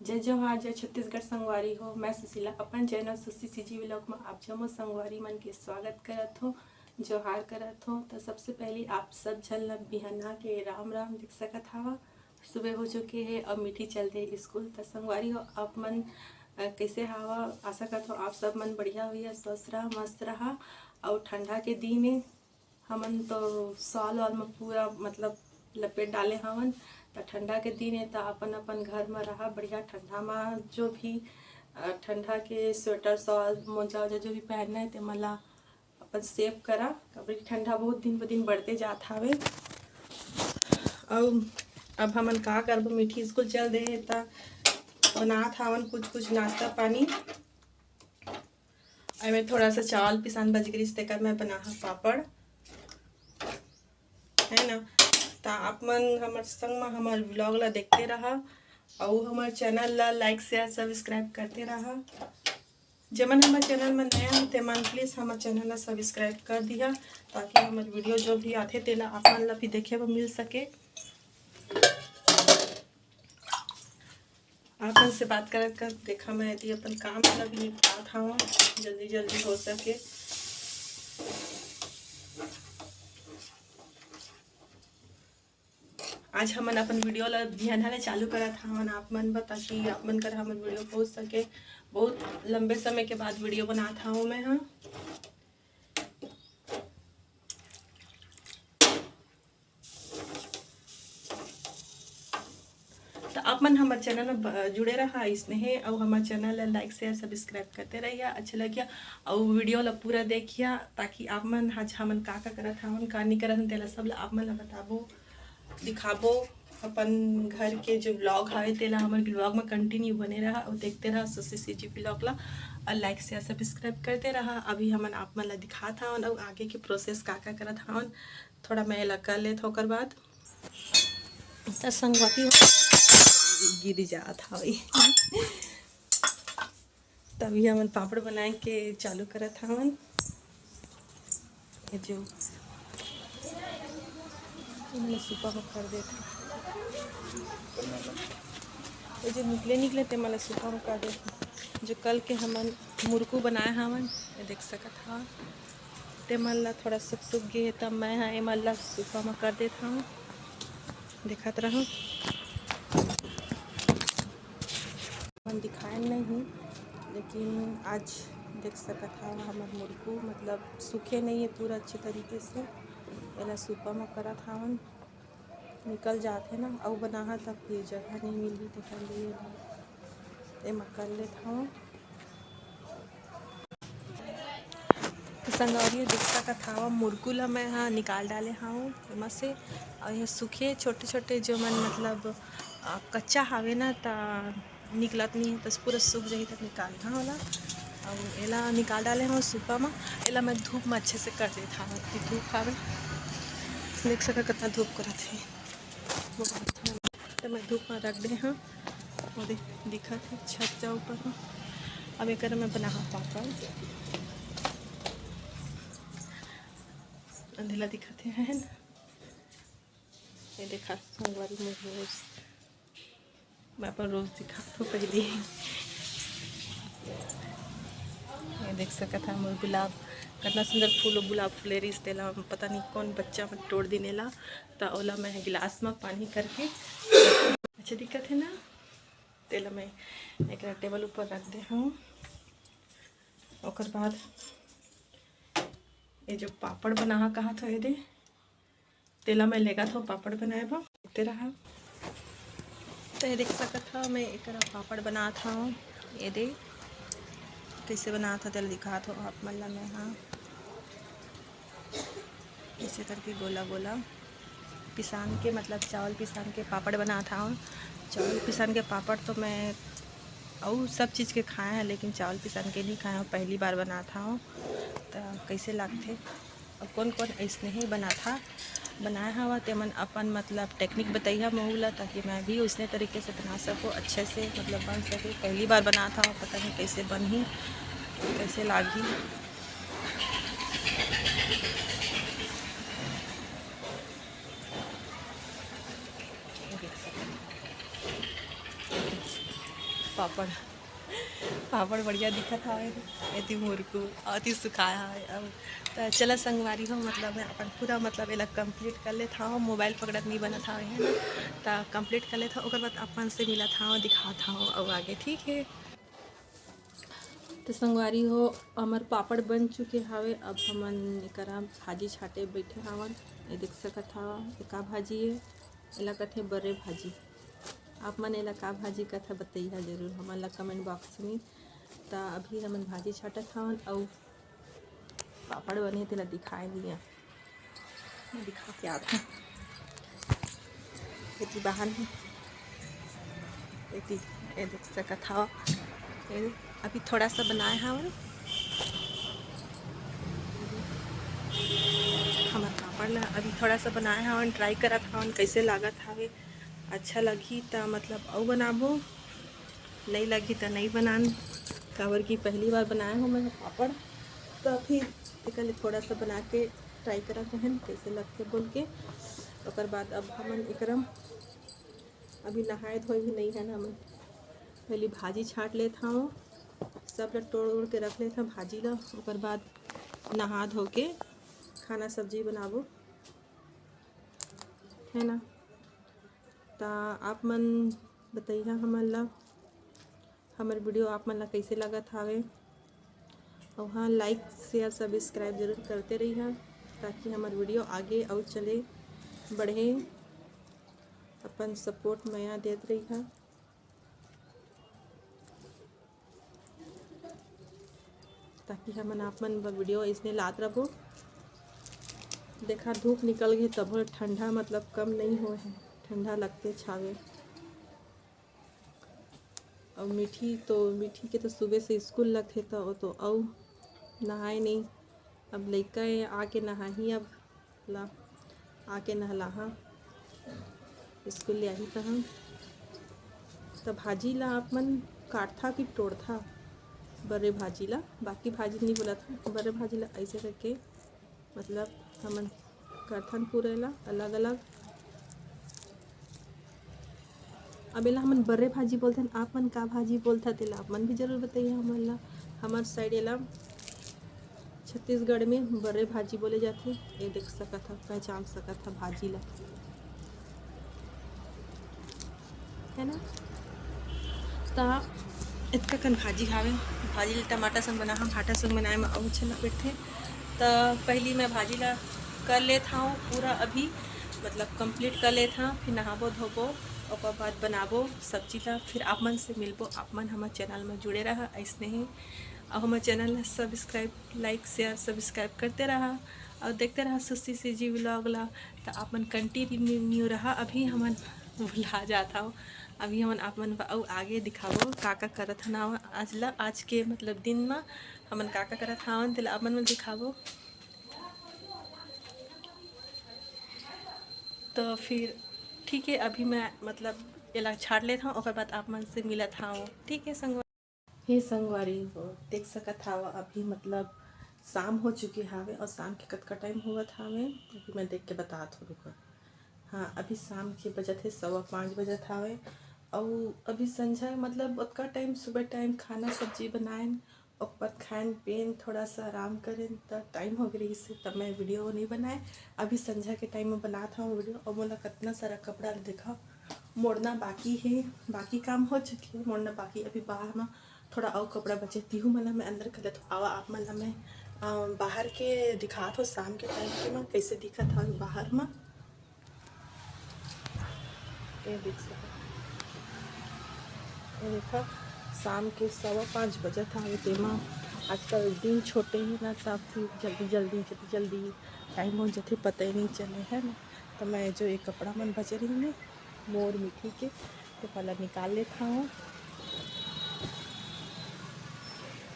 जय जोहार, जय छत्तीसगढ़ संगवारी हो। मैं सुशीला अपन चैनल सुशी सीजी व्लॉग में आप जमो संगवारी मन के स्वागत करत हो, जोहार करत हो। तो सबसे पहले आप सब झन ला बिहना के राम राम दिख सकत हवा। सुबह हो चुके है और मीठी चल रही स्कूल। तो संगवारी हो आप मन कैसे हवा, आशा करत हो आप सब मन बढ़िया हुई, स्वस्थ रहा, मस्त रहा। और ठंडा के दिन है, हमन तो सॉल वाल में पूरा मतलब लपेट डाले हवन। तो ठंडा के दिन है तो अपन अपन घर में रहा बढ़िया। ठंडा में जो भी ठंडा के स्वेटर सॉल मोजा वोजा जो भी पहनना है तो मला अपन सेव करा, कभी ठंडा बहुत दिन ब दिन बढ़ते जात हवे। और अब हमन का करब, मीठी स्कूल चल दे तो बनात हवन कुछ नाश्ता पानी। में थोड़ा सा चावल पिसान बच गई तेकर मैं बना पापड़ है ना। तो आप मन हमारे संग में हमारे ब्लॉग ला देखते रहा और हमारे चैनल ला लाइक शेयर सब्सक्राइब करते रहा। जमन हमारे चैनल में नया हो तेमन प्लीज़ हमारे चैनल ला सब्सक्राइब कर दिया, ताकि हमारे वीडियो जो भी आते तेला आप मन ला भी देखे वो मिल सके। आप से बात कर देखा मैं यदि अपन काम ला भी निपटा था जल्दी हो सके। आज हमन अपन वीडियो ला ध्यान चालू करा था आप मन ब, ताकि आप मन कर हमन वीडियो पहुँच सके। बहुत लंबे समय के बाद वीडियो बना था हूँ मैं। हाँ तो आप मन हमारे चैनल में जुड़े रहा इसने है और हमारे चैनल ला लाइक शेयर सब्सक्राइब करते रहिए। अच्छा लगिया और वीडियो ला पूरा देखिए, ताकि आप मन आज हमन का करत हवन का नहीं करत तेला सब ला आप मन ला बताबो दिखाबो। अपन घर के जो ब्लॉग है तेला हमारे ब्लॉग में कंटिन्यू बने रहा और देखते रहा सुशी सीजी ब्लॉग ला और लाइक शेयर सब्सक्राइब करते रहा। अभी हमन आप मन ला दिखात हवन और आगे के प्रोसेस का करत हवन। थोड़ा मैं ला कर लेत होकर बाद तो संगवाती गिर जात हवे। तभी हमन पापड़ बनाए के चालू करत हवन। जो मैंने सुपा में कर देता, ये जो निकले ते मला सुपा में कर देता। जो कल के हमन मुरकू बनाए हवन ये देख सकत हा, ते मन ला थोड़ा सूख गए तब मैं हाँ मन ला सुपा में कर देता हूँ। देखत रहो मन दिखाए नहीं, लेकिन आज देख सकत हा हमार मुरकू मतलब सूखे नहीं है पूरा अच्छे तरीके से। एला सुपा में करत हवन, निकल जाते ना और बना तब फिर जगह नहीं मिली तो लिए मैं कर लेता हूँ। तो संगवारी देख सकत हवा मुरकू ला मैं हाँ निकाल डाले हूँ एमा से। और ये सूखे छोटे छोटे जो मन मतलब कच्चा हवे ना तो निकलत नहीं है, तो पूरा सूख जाही तक निकालना होला। और एला निकाल डाले हूँ सुपा में। एला मैं धूप में अच्छे से कर देता हूँ कि धूप हवे देख सका कितना धूप करत है। तो मैं धूप में रख दे हाँ और दिखत है छत जा ऊपर में। अब एक मैं बना पापड़ अंधेला दिखते हैं ना, ये देखा संगवारी में रोज मैं अपन रोज दिखा तो पहले ये देख सकता है मोर गुलाब कितना सुंदर फूल गुलाब फुलेरी तेला पता नहीं कौन बच्चा में तोड़ देने ला। तो ओला मैं गिलास में पानी करके अच्छा दिक्कत है ना, तेला मैं एक टेबल ऊपर रख दे हूँ। और बाद ये जो पापड़ बना कहा था ये दे तेला मैं लेगा था पापड़ बनाए बा देखते रहा। तो ये देख सकत था मैं एक पापड़ बना था ये दे कैसे बना था तेल दिखा था आप मन ला मैं। हाँ ऐसे करके गोला गोला पिसान के मतलब चावल पिसान के पापड़ बना था। चावल पिसान के पापड़ तो मैं और सब चीज़ के खाए हैं, लेकिन चावल पिसान के नहीं खाए हैं, पहली बार बना था। तो कैसे लगते और कौन कौन ऐसने ही बनाया हुआ ते मन अपन मतलब टेक्निक बताइए महू ला, ताकि मैं भी उसने तरीके से बना सकूँ अच्छे से मतलब बन सके। पहली बार बना था पता नहीं कैसे बन ही कैसे लागी। पापड़ पापड़ बढ़िया दिखत हवे एती मुरकू अति सुखाया है अब तो चला संगवारी हो मतलब मैं अपन पूरा मतलब एला कंप्लीट कर ले था मोबाइल पकड़त नहीं बनत हवे है ना तो कंप्लीट कर ले था ओकर बाद अपन से मिला था दिखा था और आगे ठीक है। तो संगवारी हो हमार पापड़ बन चुके हवे अब हमन एकरा भाजी छाटे बैठे हवन। ये देख सकत हवा का भाजी है एला कथे बड़े भाजी आप मन एला का भाजी कथा बताइए जरूर हमन ला कमेंट बॉक्स में। तो अभी हमन भाजी छाटत हवन और पापड़ बने तेला दिखाए दिया मैं दिखा के आता इतनी बाहर में इतनी ये देख सकत हवा अभी थोड़ा सा बनाए हवन हमार पापड़ ला अभी थोड़ा सा बनाए हवन ट्राई करत हवन कैसे लागत हवे अच्छा लगी तो मतलब और बनाबो नहीं लगी तो नहीं बनान काबर की पहली बार बनाए हो मैं पापड़ तो फिर एक थोड़ा सा बना के ट्राई करत हैं कैसे लगते बोल के और बाद अब हमन एकरम अभी नहाए धोए भी नहीं है ना हमन पहले भाजी छाट लेता हूँ सब ला तोड़ उड़ के रख लेता भाजी ला और बाद नहा धो के खाना सब्जी बनाबो है ना। तो आप मन बताइए हमन ला हमार वीडियो आप मन ला कैसे लागत हवे और हाँ लाइक शेयर सब्सक्राइब जरूर करते रहिए ताकि हमार वीडियो आगे और चले बढ़े अपन सपोर्ट मया देते रहिए। ताकि हमन आप मन वीडियो इसने लात रहो देखा धूप निकल गई तब ठंडा मतलब कम नहीं हो है ठंडा लगते छावे और मीठी के तो सुबह से स्कूल लगते तो और नहाए नहीं अब लड़का आके नहा ही अब ला आके नहला स्कूल ले आई तो भाजी ला आप मन काटथा कि तोड़था बड़े भाजी ला बाकी भाजी नहीं बोला था बड़े भाजी ला ऐसे करके मतलब हमन करथन पूरे ला अलग अलग अब एला हमन बड़े भाजी बोलते हैं आप मन का भाजी बोलता तेला आप मन भी जरूर बताइए हमन ला हमार साइड एला छत्तीसगढ़ में बड़े भाजी बोले जाते ये देख सकत था पहचान सकत था भाजी ला है ना। तो इतना कन भाजी खावे भाजी ला टमाटर संग बना हम भाटा संग बनाए में और अच्छा लगते तो पहली मैं भाजी ला कर लेता हूँ पूरा अभी मतलब कंप्लीट कर लेता हूँ फिर नहाबो धोबो और बाद बनाबो सब्जी ला फिर आप मन से मिलबो आप मन हमारे चैनल में जुड़े रहा ऐसने ही और हमारे channel subscribe like share subscribe करते रहा और देखते रहा सुस्ती सी जी व्लॉग ला तो आप मन कंटिन्यू रहा अभी हमन भुला जाता हो अभी हमन आप मन और आगे दिखाबो का करत हन आज के मतलब दिन में हमन का करत हवन तेला आप मन दिखाबो। तो फिर ठीक है अभी मैं मतलब एला छाट लेता हूँ और बाद आप मन से मिलत हूँ ठीक है हे संगवारी हो देख सकत हवा अभी मतलब शाम हो चुकी हावे और शाम के कतका टाइम हुआ था हमें अभी मैं देख के बता रुका हाँ अभी शाम के बजत है 5:15 बजत हावे और अभी संझा मतलब उतना टाइम सुबह टाइम खाना सब्जी बनाए और बाद खान पेन थोड़ा सा आराम करें तो टाइम हो गई इससे तब मैं वीडियो नहीं बनाए अभी संझा के टाइम में बनाता हूँ वीडियो और बोला कितना सारा कपड़ा देखा मोड़ना बाकी है बाकी काम हो चुकी है मोड़ना बाकी अभी बाहर में थोड़ा और कपड़ा बचे तीहू मला मैं अंदर कर लेता आवा आप मला मैं बाहर के दिखा था शाम के टाइम के मैं कैसे दिखा था बाहर में ये देख सकते देखा शाम के 5:15 बजे था तेमा आजकल दिन छोटे ही ना सब फिर जल्दी टाइम हो जाते पता ही नहीं चले है ना। तो मैं जो एक कपड़ा मन बचे रही ने मोर मिट्टी के तो पहले निकाल लेता हूँ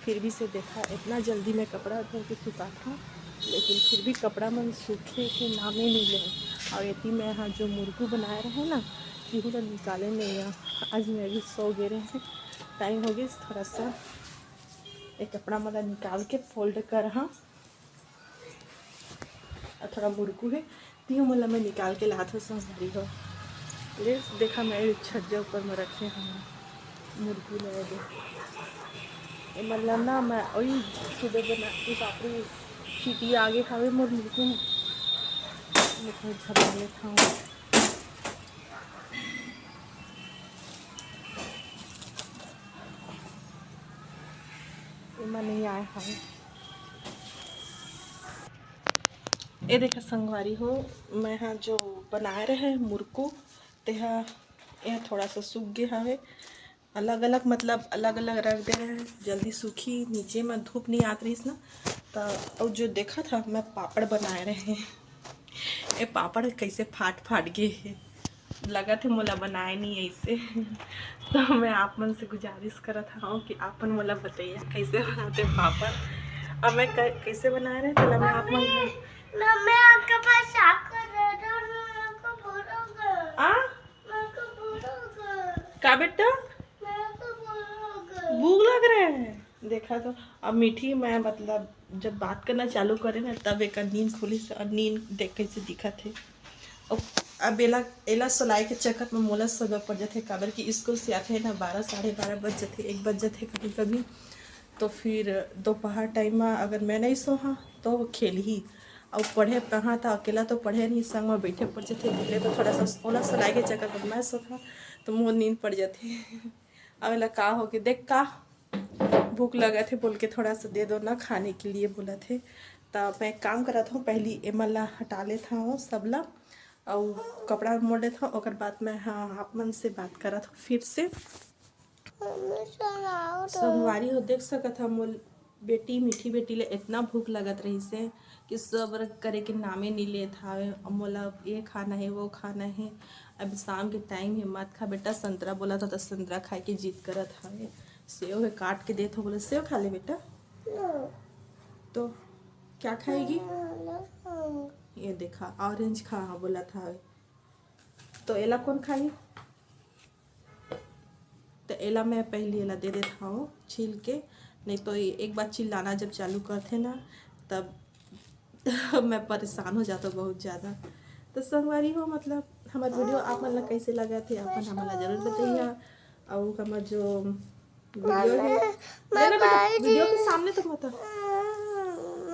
फिर भी से देखा इतना जल्दी मैं कपड़ा धो के सुखा था लेकिन फिर भी कपड़ा मन सूखे के नाम ही नहीं ले और यदि मैं यहाँ जो मुर्गू बनाए रहे ना यही तो निकाले नहीं आज मैं भी सो गए रहे टाइम हो गया थोड़ा सा एक कपड़ा मतलब निकाल के फोल्ड कर हाँ और थोड़ा मुर्गू है तीन मतलब मैं निकाल के लात हो संभारी हो ले देखा मैं छज्जे ऊपर में रखे हैं मुर्गी ले दे मतलब ना मैं वही सुबह बना इस आखिरी सीटी आगे खावे मुर्गी में झपा लेता हूँ। नहीं आए खावे ये देखा संगवारी हो मैं यहाँ जो बनाए रहे मुर्गो तेहा यह थोड़ा सा सूख गया है अलग अलग मतलब अलग अलग रख दे रहे हैं जल्दी सूखी नीचे में धूप नहीं आती रही ना तो और जो देखा था मैं पापड़ बनाए रहे हैं ये पापड़ कैसे फाट गए है लगा थे मोला बनाए नहीं ऐसे तो मैं आप मन से गुजारिश करत हूँ कि आप मन मोला बताइए कैसे बनाते पापड़ अब मैं कैसे बनाए रहे तो मैं आप मन मैं आपके पास साफ कर रहा था मेरे को भूलोगे का बेटा भूख लग रहा है देखा तो अब मीठी मैं मतलब जब बात करना चालू करे ना तब एक नींद खुली से और नींद देख कैसे दिखा थे और अब एला सुलाई के चक्कर में मोला सब पड़ जाते काबर कि स्कूल से आते हैं ना 12 साढ़े 12 बज जाते 1 बज जाते कभी कभी तो फिर दोपहर टाइम में अगर मैं नहीं सोहा तो वो खेल ही और पढ़े कहाँ था अकेला तो पढ़े नहीं संग में बैठे पड़ जाते बोले तो थोड़ा सा ओला सुलाई के चक्कर में मैं सोता तो मुँह नींद पड़ जाती अगला का हो के देख का भूख लगा थे बोल के थोड़ा सा दे दो ना खाने के लिए बोला थे तो मैं काम करा था पहली एमला हटा लेता हूँ सबला और कपड़ा मोड़ लेता हूँ और बाद में हाँ आप मन से बात करा था फिर से संगवारी हो देख सकत हम मोल बेटी मीठी बेटी ले इतना भूख लगत रही से कि सब्र करे के नामे नहीं ले था मोला ये खाना है वो खाना है अब शाम के टाइम है मत खा बेटा संतरा बोला था तो संतरा खाए के जीत करत है सेव है काट के दे तो बोले सेव खा ले बेटा तो क्या खाएगी ये देखा ऑरेंज खा बोला था तो एला कौन खाई तो एला मैं पहले एला दे देता हूँ छील के नहीं तो एक बार चिल्लाना जब चालू करते ना तब मैं परेशान हो जाता बहुत ज़्यादा तो संगवारी हो मतलब हमारे वीडियो आप मतलब कैसे लगा थे आप हमारा जरूर बताइए और हमारा जो वीडियो है वीडियो के सामने तो बता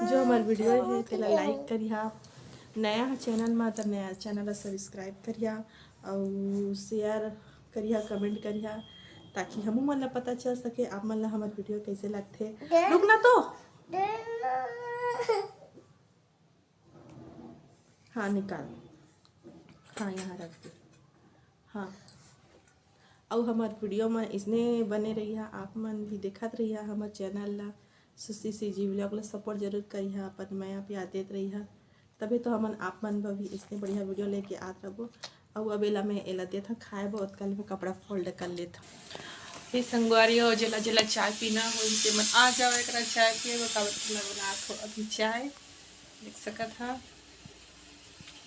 जो हमारा वीडियो है तेला लाइक करिया नया चैनल में तो नया चैनल सब्सक्राइब करिया और शेयर करिया कमेंट करिया ताकि हम मतलब पता चल सके आप मतलब हमारे वीडियो कैसे लगते रुकना तो हाँ निकाल हाँ यहाँ रख दे हाँ और हमारे वीडियो में इसने बने रही आप मन भी देखत रही हमारे चैनल ला सुशी सीजी व्लॉग ला सपोर्ट जरूर करी अपन मैं प्यार देत रही तभी तो हमन आप मन भी इसने बढ़िया वीडियो लेके आत रहो और अब एला मैं एला देता खाए बहुत कल में कपड़ा फोल्ड कर लेता ये संगवारी हो जला जला चाय पीना हो इनसे मन आ जाओ एक चाय पिए वो कावत मैं बना थो अभी चाय देख सका था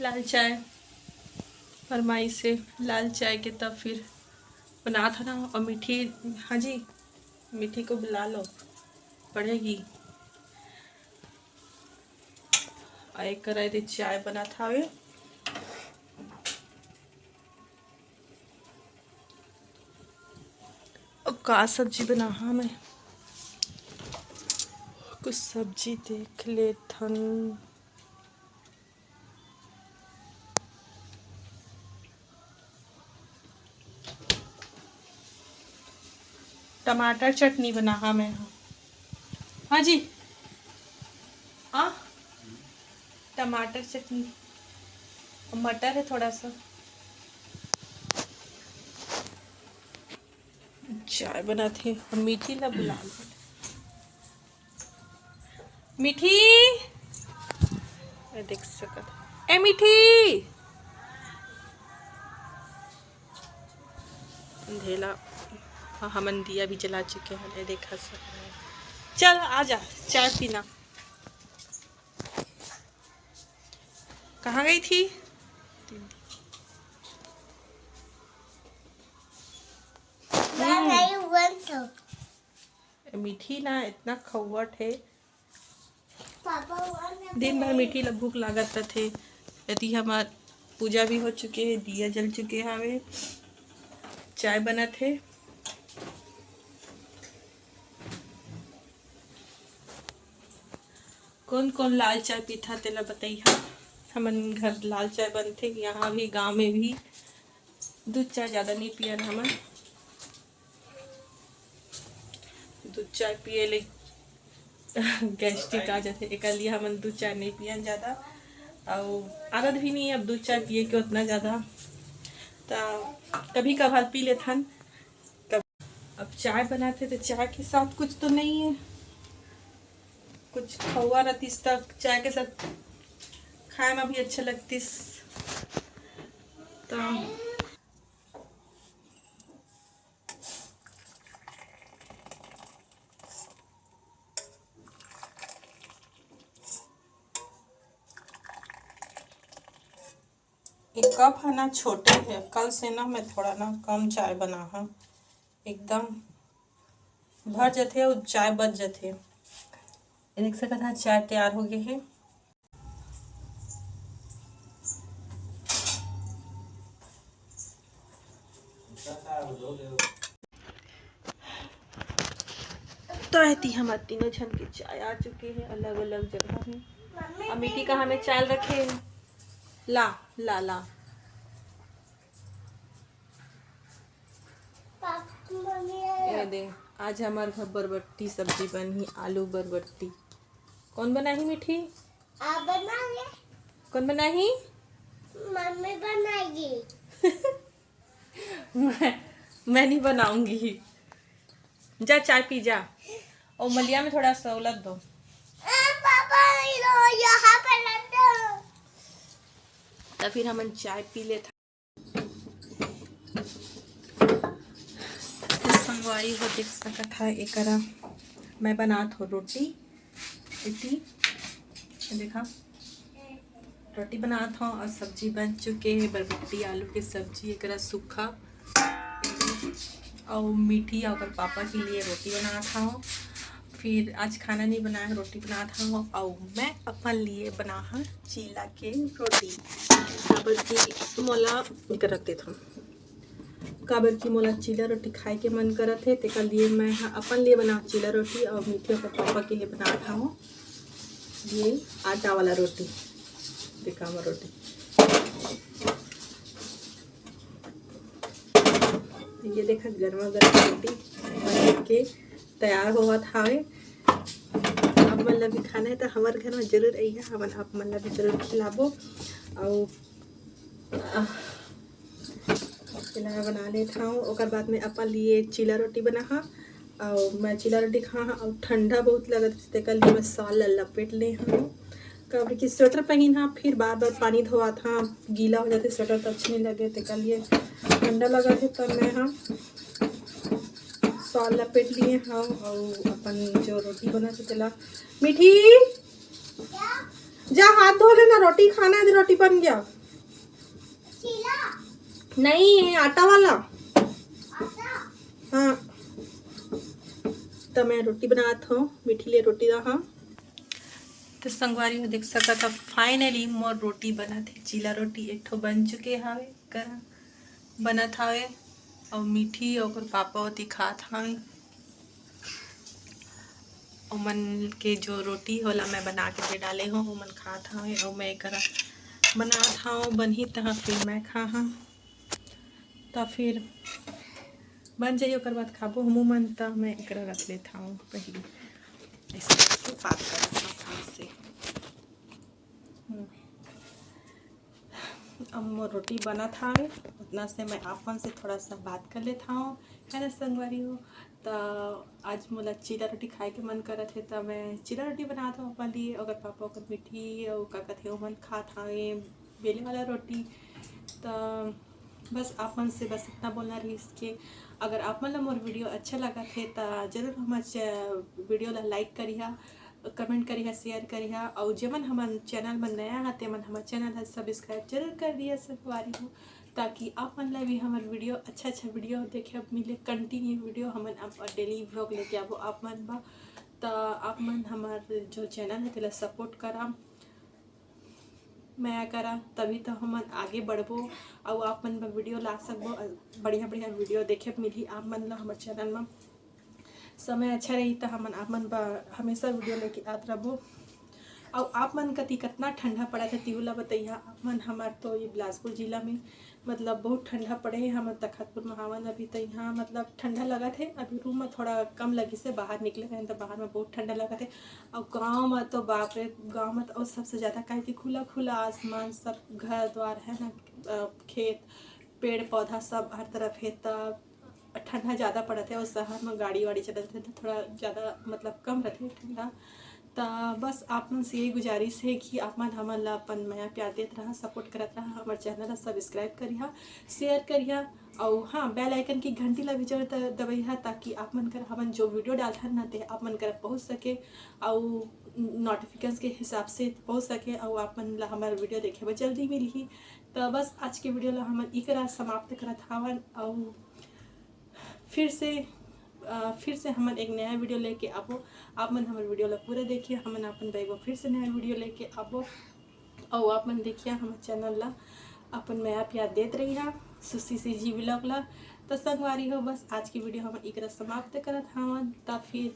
लाल चाय फरमाई से लाल चाय के तब फिर बना था ना और मीठी हाँ जी मीठी को बुला लो पड़ेगी आए कराए थे चाय बना था वे अब का सब्जी बना हाँ मैं कुछ सब्जी देख ले थन टमाटर चटनी बना हाँ मैं हाँ जी हाँ टमाटर चटनी मटर है थोड़ा सा चाय बनाते और मीठी ला बुला लो मीठी देख सकत ए मीठी अंधेला हाँ हमन दिया भी जला चुके हैं देखा सकते चल आ जा चाय पीना कहाँ गई थी मीठी ना इतना खौवट है दिन भर मीठी ला भूख लागत थे यदि हमार पूजा भी हो चुके हैं दिया जल चुके हवे चाय बना थे कौन कौन लाल चाय पीता तेला बताइए। हमन घर लाल चाय बनते, यहाँ भी गांव में भी दूध चाय ज़्यादा नहीं पियन हमन। दूध चाय पिए ले गैस्ट्रिक आ जाते, एक लिए हमन दूध चाय नहीं पियन ज़्यादा, और आदत भी नहीं है अब दूध चाय पिए के उतना ज़्यादा, तो कभी कभार पी लेथन। अब चाय बनाते तो चाय के साथ कुछ तो नहीं है, कुछ खवा रहतीस तक चाय के साथ खाए में भी अच्छा लगतीस। तो एक कप है ना छोटे है, कल से ना मैं थोड़ा ना कम चाय बना हूँ, एकदम भर जाते और चाय बच जाते। देख सकते हैं चाय तैयार हो गए है। तो रहती हमारे तीनों जन की चाय आ चुके हैं अलग अलग जगह में। अब मिट्टी का हमें चाय रखे हैं। ला ला ला ये दे, आज हमारे घर बरबट्टी सब्जी बनी, आलू बरबट्टी। कौन बनाई मीठी? आप बनाओगे? कौन बनाई? मम्मी बनाएगी। मैं नहीं बनाऊंगी, जा चाय पी जा, और मलिया में थोड़ा सहूलत दो। पापा यहाँ पे रख दो। तो फिर हम चाय पी लेते। संगवारी हो देख सकत है, एकरा मैं बनात हो रोटी देखा, रोटी बनात हूँ और सब्जी बन चुके हैं, बरबट्टी आलू के सब्जी, एकरा सूखा, और मीठी और पापा के लिए रोटी बना था हूँ। फिर आज खाना नहीं बनाया, रोटी बना था हूँ, और मैं अपन लिए बना है चीला के रोटी। काबर की मोला रख देता हूँ, काबर की मोला चीला रोटी खाए के मन करत है, तेकर लिए मैं अपन लिए बना चीला रोटी, और मीठी और पापा के लिए बना था हूँ ये आटा वाला रोटी, देखा मैं रोटी। ये देखा गर्मा गर्म रोटी बन के तैयार हुआ था। अब मतलब भी खाना है तो हमारे घर में जरूर आइए, हम आप मतलब भी जरूर खिलाबो। और चिला बना लेता हूँ, और बाद में अपन लिए चिला रोटी बना हाँ, और मैं चिला रोटी खा हाँ, और ठंडा बहुत लगत तेकर लिए मैं साल लपेट ले हाँ, कभी कि स्वेटर पहन हाँ, फिर बार बार पानी धोआ था, गीला हो जाते स्वेटर तो अच्छे नहीं लगे, तेकर लिए ठंडा लगा थे तब मैं हाँ साल लपेट लिए हाँ। और अपन जो रोटी बना तेला मीठी जा हाथ धो लेना, रोटी खाना है, रोटी बन गया नहीं आटा वाला हाँ। तो मैं रोटी बनाता हूँ, मीठी लिए रोटी रहा। तो संगवारी में देख सकता था फाइनली मोर रोटी बना थे, चीला रोटी एक ठो बन चुके हावे, करा बना था, और मीठी और पापा होती खात हावे। और मन के जो रोटी होला मैं बना के दे डाले हूँ, मन खात हावे, और मैं करा बना था बनी तहाँ फिर मैं खा हाँ, तो फिर बन जाइए और बाद खाबो हमू मन, तो मैं एक रख लेता हूँ पहले ऐसे बात करता से। अब मोर रोटी बना था उतना से मैं आपन से थोड़ा सा बात कर लेता हूँ, है ना संगवारी हो। तो आज मोला चीला रोटी खाए के मन करत है, तो मैं चीला रोटी बनाता हूँ अपन लिए, अगर पापा अगर मीठी और का कहते हो मन खात हाँ बेले वाला रोटी। तो बस आप मन से बस इतना बोलना रही इसके, अगर आप मतलब मोर वीडियो अच्छा लगा थे तो जरूर हमारे वीडियो ला लाइक करिहा, कमेंट करिहा, शेयर करिहा, और जेमन हमारे चैनल में नया है तेमन हमारे चैनल सब्सक्राइब जरूर कर दिया संगवारी हो, ताकि आप मन ला भी हमारे वीडियो अच्छा वीडियो देखे मिले, कंटिन्यू वीडियो हम डेली व्लॉग लेके आबो आप मन बा। तो आप मन हमारे जो चैनल है तेला सपोर्ट करा, मैं करा, तभी तो हम आगे बढ़बो, और आप मन वीडियो ला सकबो, बढ़िया बढ़िया वीडियो देखे मिली आप मन ला हमारे चैनल में। समय अच्छा रही तो हम आप मन हमेशा वीडियो लेके आत रहबो। और आप मन कति कितना ठंडा पड़ा था तिहुला बताइया आप मन। हमार तो ये बिलासपुर जिला में मतलब बहुत ठंडा पड़े है। हम तखतपुर महावन अभी तो यहाँ मतलब ठंडा लगा थे। अभी रूम में थोड़ा कम लगी से बाहर निकले गए तो बाहर में बहुत ठंडा लगा थे। और गांव में तो बाप रे, गांव में तो और सबसे ज़्यादा काहे कि खुला खुला आसमान, सब घर द्वार है ना, खेत पेड़ पौधा सब हर तरफ है, तब ठंडा ज़्यादा पड़ते है। और शहर में गाड़ी वाड़ी चलते तो थोड़ा ज़्यादा मतलब कम रहते है ठंडा। तो बस आप मन से यही गुजारिश है कि आप मन हमन ला अपन माया प्यार देते रहा, सपोर्ट करत रहा, हमारे चैनल ला सब्सक्राइब करिहा, शेयर करिहा। और हाँ, बेल आइकन की घंटी ला भी जरूर दबैहा ताकि आप मन कर हमन जो वीडियो डालते ना ते आप मन कर पहुँच सके और नोटिफिकेशन के हिसाब से पहुँच सके और आप मन ला हमारे वीडियो देखे जल्दी मिली। तो बस आज के वीडियो ला हमन इकरा समाप्त करत हवन। और फिर से हमन एक नया वीडियो लेके आबो। आप मन हमारे वीडियो ला पूरा देखिए, हमन अपन बैगो फिर से नया वीडियो लेके आबो। और आप मन देखिए हमारे चैनल ला अपन नया प्यार देते रही है सुसी जी व्लॉग ला। तो संगवारी हो, बस आज की वीडियो हम एक समाप्त करत हवन। तब फिर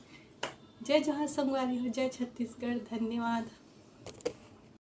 जय जवाहर संगवारी हो, जय छत्तीसगढ़, धन्यवाद।